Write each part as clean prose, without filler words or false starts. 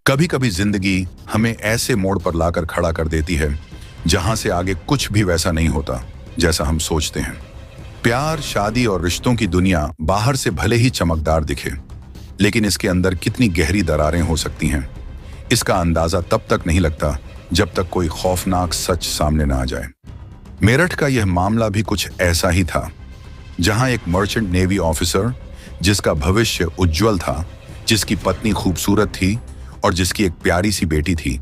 कभी कभी जिंदगी हमें ऐसे मोड़ पर लाकर खड़ा कर देती है जहां से आगे कुछ भी वैसा नहीं होता जैसा हम सोचते हैं। प्यार, शादी और रिश्तों की दुनिया बाहर से भले ही चमकदार दिखे, लेकिन इसके अंदर कितनी गहरी दरारें हो सकती हैं, इसका अंदाजा तब तक नहीं लगता जब तक कोई खौफनाक सच सामने ना आ जाए। मेरठ का यह मामला भी कुछ ऐसा ही था, जहां एक मर्चेंट नेवी ऑफिसर जिसका भविष्य उज्जवल था, जिसकी पत्नी खूबसूरत थी और जिसकी एक प्यारी सी बेटी थी,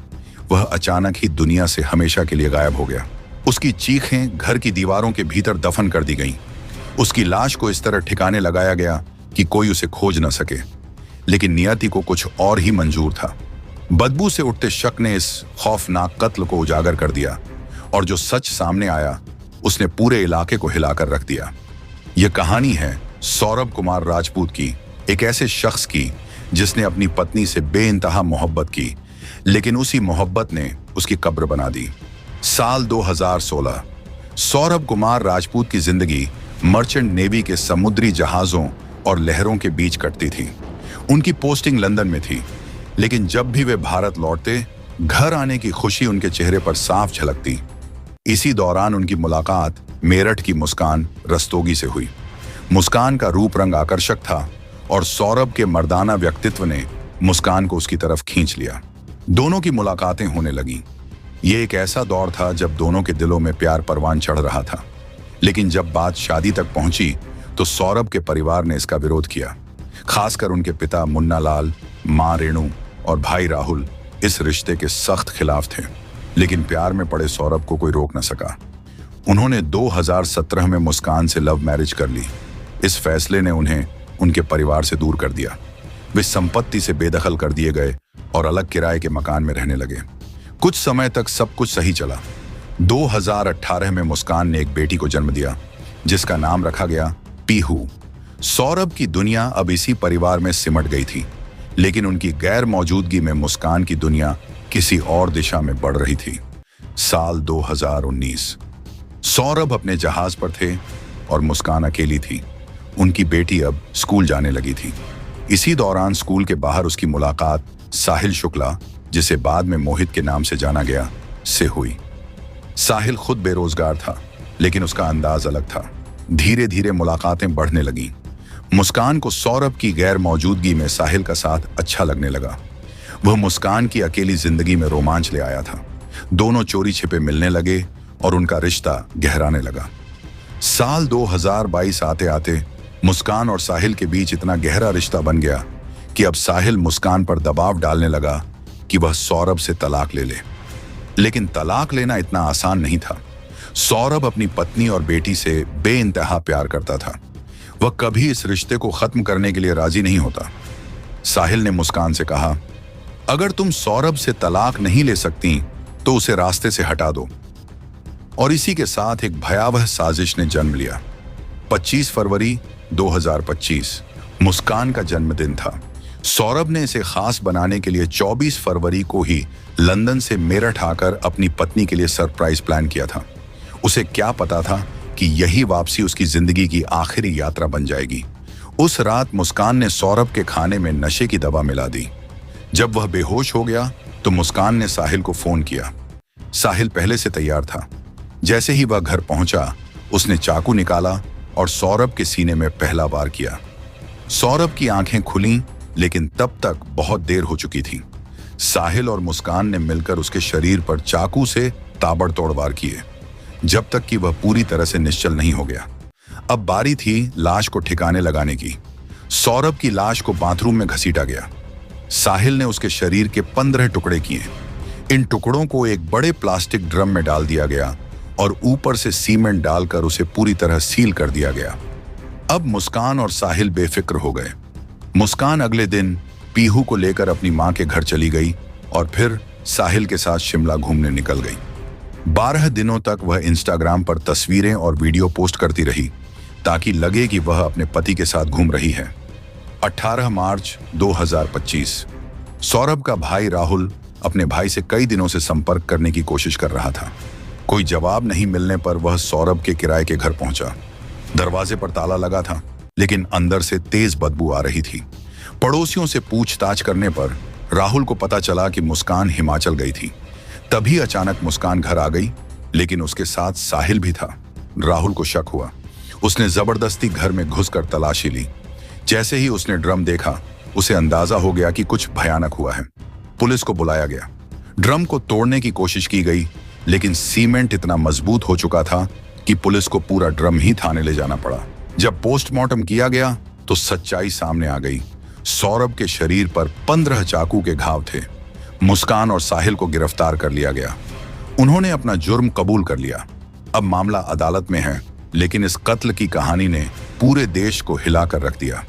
वह अचानक ही दुनिया से हमेशा के लिए गायब हो गया। उसकी चीखें घर की दीवारों के भीतर दफन कर दी गईं। उसकी लाश को इस तरह ठिकाने लगाया गया कि कोई उसे खोज न सके, लेकिन नियति को कुछ और ही मंजूर था। बदबू से उठते शक ने इस खौफनाक कत्ल को उजागर कर दिया और जो सच सामने आया उसने पूरे इलाके को हिलाकर रख दिया। यह कहानी है सौरभ कुमार राजपूत की, एक ऐसे शख्स की जिसने अपनी पत्नी से बेइंतहा मोहब्बत की, लेकिन उसी मोहब्बत ने उसकी कब्र बना दी। साल 2016। सौरभ कुमार राजपूत की जिंदगी मर्चेंट नेवी के समुद्री जहाजों और लहरों के बीच कटती थी। उनकी पोस्टिंग लंदन में थी, लेकिन जब भी वे भारत लौटते, घर आने की खुशी उनके चेहरे पर साफ झलकती। इसी दौरान उनकी मुलाकात मेरठ की मुस्कान रस्तोगी से हुई। मुस्कान का रूप रंग आकर्षक था और सौरभ के मर्दाना व्यक्तित्व ने मुस्कान को उसकी तरफ खींच लिया। दोनों की मुलाकातें होने लगीं। ये एक ऐसा दौर था जब दोनों के दिलों में प्यार परवान चढ़ रहा था, लेकिन जब बात शादी तक पहुंची तो सौरभ के परिवार ने इसका विरोध किया। खासकर उनके पिता मुन्ना लाल, मां रेणु और भाई राहुल इस रिश्ते के सख्त खिलाफ थे, लेकिन प्यार में पड़े सौरभ को कोई रोक न सका। उन्होंने 2017 में मुस्कान से लव मैरिज कर ली। इस फैसले ने उन्हें उनके परिवार से दूर कर दिया। वे संपत्ति से बेदखल कर दिए गए और अलग किराए के मकान में रहने लगे। कुछ समय तक सब कुछ सही चला। 2018 में मुस्कान ने एक बेटी को जन्म दिया, जिसका नाम रखा गया पीहू। सौरभ की दुनिया अब इसी परिवार में सिमट गई थी, लेकिन उनकी गैर मौजूदगी में मुस्कान की दुनिया किसी और दिशा में बढ़ रही थी। साल 2019। सौरभ अपने जहाज पर थे और मुस्कान अकेली थी। उनकी बेटी अब स्कूल जाने लगी थी। इसी दौरान स्कूल के बाहर उसकी मुलाकात साहिल शुक्ला, जिसे बाद में मोहित के नाम से जाना गया, से हुई। साहिल खुद बेरोजगार था, लेकिन उसका अंदाज अलग था। धीरे धीरे मुलाकातें बढ़ने लगीं। मुस्कान को सौरभ की गैर मौजूदगी में साहिल का साथ अच्छा लगने लगा। वह मुस्कान की अकेली जिंदगी में रोमांच ले आया था। दोनों चोरी छिपे मिलने लगे और उनका रिश्ता गहराने लगा। साल 2022 आते आते मुस्कान और साहिल के बीच इतना गहरा रिश्ता बन गया कि अब साहिल मुस्कान पर दबाव डालने लगा कि वह सौरभ से तलाक ले ले। लेकिन तलाक लेना इतना आसान नहीं था। सौरभ अपनी पत्नी और बेटी से बेइंतहा प्यार करता था। वह कभी इस रिश्ते को खत्म करने के लिए राजी नहीं होता। साहिल ने मुस्कान से कहा, अगर तुम सौरभ से तलाक नहीं ले सकती तो उसे रास्ते से हटा दो। और इसी के साथ एक भयावह साजिश ने जन्म लिया। 25 फरवरी 2025 मुस्कान का जन्मदिन था। सौरभ ने इसे खास बनाने के लिए 24 फरवरी को ही लंदन से मेरठ आकर अपनी पत्नी के लिए सरप्राइज प्लान किया था। उसे क्या पता था कि यही वापसी उसकी जिंदगी की आखिरी यात्रा बन जाएगी। उस रात मुस्कान ने सौरभ के खाने में नशे की दवा मिला दी। जब वह बेहोश हो गया तो मुस्कान ने साहिल को फोन किया। साहिल पहले से तैयार था। जैसे ही वह घर पहुंचा, उसने चाकू निकाला और सौरभ के सीने में पहला वार किया। सौरभ की आंखें खुलीं, लेकिन तब तक बहुत देर हो चुकी थी। साहिल और मुस्कान ने मिलकर उसके शरीर पर चाकू से ताबड़तोड़ वार किए, जब तक कि वह पूरी तरह से निश्चल नहीं हो गया। अब बारी थी लाश को ठिकाने लगाने की। सौरभ की लाश को बाथरूम में घसीटा गया। साहिल ने उसके शरीर के 15 टुकड़े किए। इन टुकड़ों को एक बड़े प्लास्टिक ड्रम में डाल दिया गया और ऊपर से सीमेंट डालकर उसे पूरी तरह सील कर दिया गया। अब मुस्कान और साहिल बेफिक्र हो गए। मुस्कान अगले दिन पीहू को लेकर अपनी मां के घर चली गई और फिर साहिल के साथ शिमला घूमने निकल गई। 12 दिनों तक वह इंस्टाग्राम पर तस्वीरें और वीडियो पोस्ट करती रही ताकि लगे कि वह अपने पति के साथ घूम रही है। 18 मार्च 2025 सौरभ का भाई राहुल अपने भाई से कई दिनों से संपर्क करने की कोशिश कर रहा था। कोई जवाब नहीं मिलने पर वह सौरभ के किराए के घर पहुंचा। दरवाजे पर ताला लगा था, लेकिन अंदर से तेज बदबू आ रही थी। पड़ोसियों से पूछताछ करने पर राहुल को पता चला कि मुस्कान हिमाचल गई थी। तभी अचानक मुस्कान घर आ गई, लेकिन उसके साथ साहिल भी था। राहुल को शक हुआ। उसने जबरदस्ती घर में घुसकर तलाशी ली। जैसे ही उसने ड्रम देखा, उसे अंदाजा हो गया कि कुछ भयानक हुआ है। पुलिस को बुलाया गया। ड्रम को तोड़ने की कोशिश की गई, लेकिन सीमेंट इतना मजबूत हो चुका था कि पुलिस को पूरा ड्रम ही थाने ले जाना पड़ा। जब पोस्टमार्टम किया गया तो सच्चाई सामने आ गई। सौरभ के शरीर पर 15 चाकू के घाव थे। मुस्कान और साहिल को गिरफ्तार कर लिया गया। उन्होंने अपना जुर्म कबूल कर लिया। अब मामला अदालत में है, लेकिन इस कत्ल की कहानी ने पूरे देश को हिलाकर रख दिया।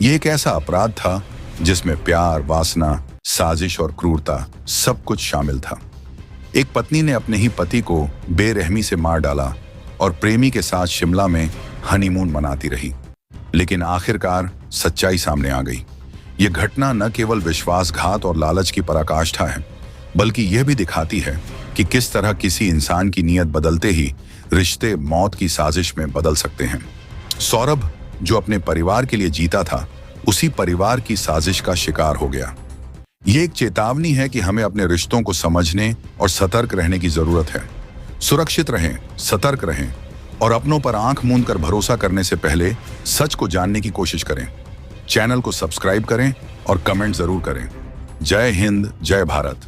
ये एक ऐसा अपराध था जिसमें प्यार, वासना, साजिश और क्रूरता सब कुछ शामिल था। एक पत्नी ने अपने ही पति को बेरहमी से मार डाला और प्रेमी के साथ शिमला में हनीमून मनाती रही। लेकिन आखिरकार सच्चाई सामने आ गई। ये घटना न केवल विश्वासघात और लालच की पराकाष्ठा है, बल्कि यह भी दिखाती है कि किस तरह किसी इंसान की नीयत बदलते ही रिश्ते मौत की साजिश में बदल सकते हैं। सौरभ, जो अपने परिवार के लिए जीता था, उसी परिवार की साजिश का शिकार हो गया। ये एक चेतावनी है कि हमें अपने रिश्तों को समझने और सतर्क रहने की जरूरत है। सुरक्षित रहें, सतर्क रहें और अपनों पर आंख मूंद कर भरोसा करने से पहले सच को जानने की कोशिश करें। चैनल को सब्सक्राइब करें और कमेंट जरूर करें। जय हिंद, जय भारत।